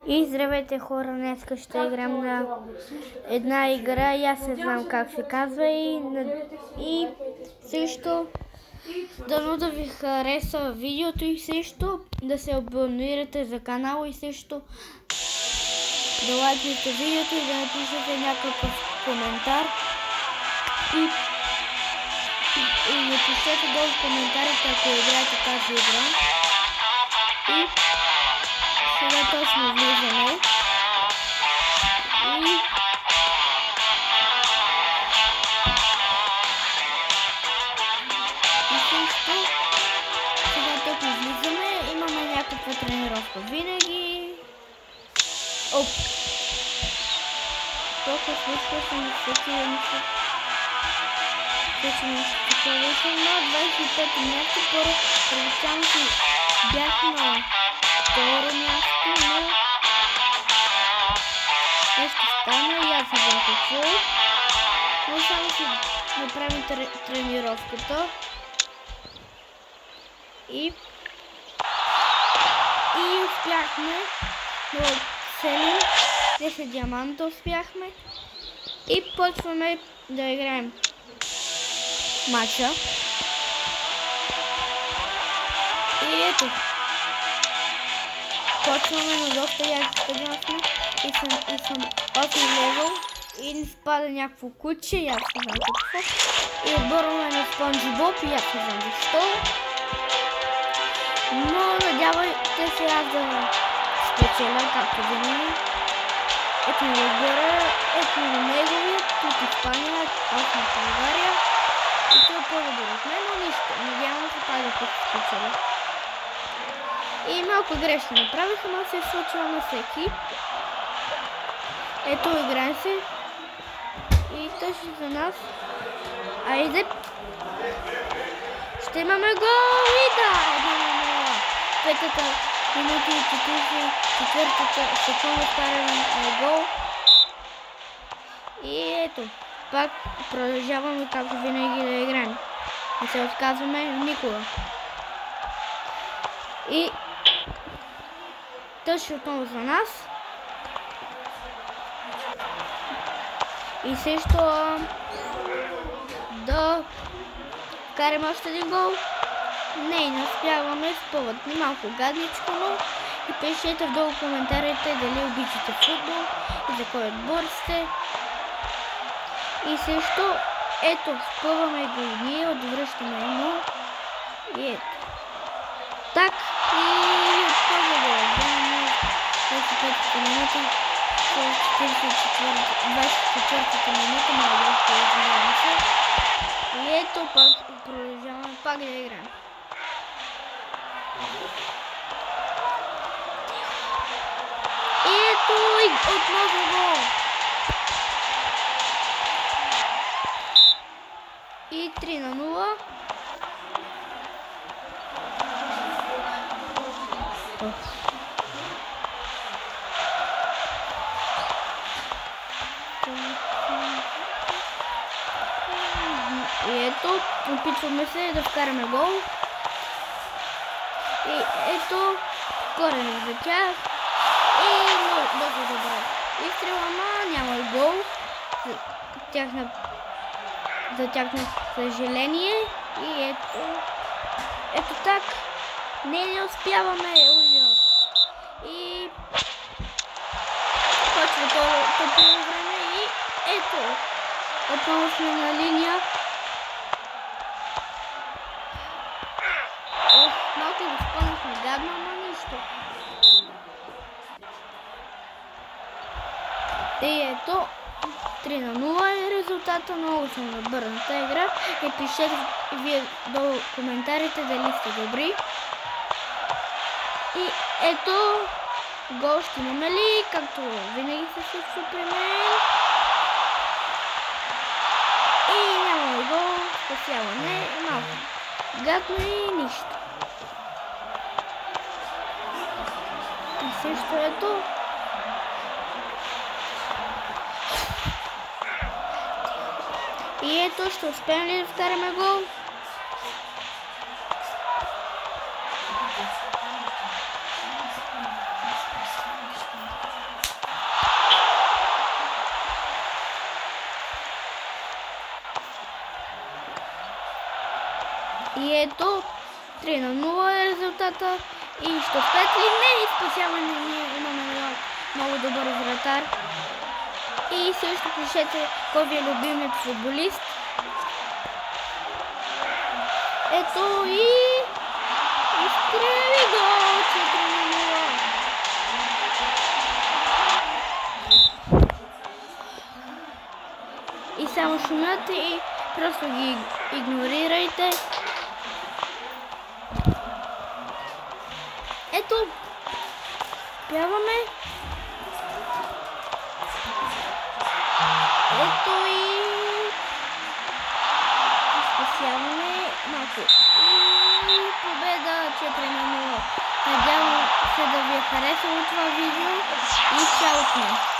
И здравейте хора, днес ще играем на една игра и аз не знам как се казва и също дано да ви хареса видеото и също да се абонирате за канала и също да лайкнете видеото и да напишете някакъв коментар и напишете долу в коментарите ако играете тази игра. И сега точно влизаме и също сега точно влизаме, имаме някаква тренировка винаги. Оп! Толкова случва се ми случи на 25 място, първоначално си бях на второ място, но нещо стана и аз не знам какво, но само си направим тренировката и успяхме да оцелим 10 диаманта успяхме и почваме да играем матча. И ето, почваме на доста яки стадион сме и съм 8 левел и не спада някакво куче и аз не знам какво. И отборваме на Спонжи Боб и аз не знам защо. Но надявайте се аз да спечеля, както винаги. Ето ми отбора, ето ми неговият, тук Испания, аз на България. И той е по-добър от мен, но нищо. Надявам се пак да спечеля. И малко грешка направих, но се е случила на всеки. Ето, играем се. И точно за нас. Айде! Ще имаме гол! И да! 1-0. Петата минута и 44-та секунда вкараме гол. И ето. Пак продължаваме както винаги да играем. Не се отказваме никога. И точно отново за нас. И също да вкараме още един гол. Не успяваме, спъват ни малко гадничко, но и пишете вдолу коментарите дали обичате футбол и за кой отбор сте. И също, ето, спъваме го и ние, отвръщаме едно. И ето. Так, и първо го гледаме 25-та минута, 24-та минута, малко да се. И ето, пак продължаваме пак да играем. И ето, и отново гол. И 3-0. И ето, опитваме се да вкараме гол. И ето, корен за тях. И много добре. Изстрел, ама няма гол. За тяхно съжаление. И ето так. Не успяваме. Ужас. И почва топло време и ето. Отново сме на линия. Малко го спънахме гадно, но нищо. И ето 3-0 е резултата, много съм добър на тази игра. И пишете вие долу коментарите дали сте добри. И ето гол ще имаме ли, както винаги се случва при мен. И нямаме гол, спасяване, малко гадно и нищо. И също ето. И ето, ще успеем ли да вкараме гол? 3-0 е резултата. И ще успеят ли? Не, спасяване, ние имаме много добър вратар. И също пишете кой ви е любимият футболист. Ето и изстрели гол, 4-0. И само шумят и просто ги игнорирайте. Ето, пяваме. Ето и спасяваме малко. И победа 4-0. Надявам се да ви е харесало това видео и чао от мен.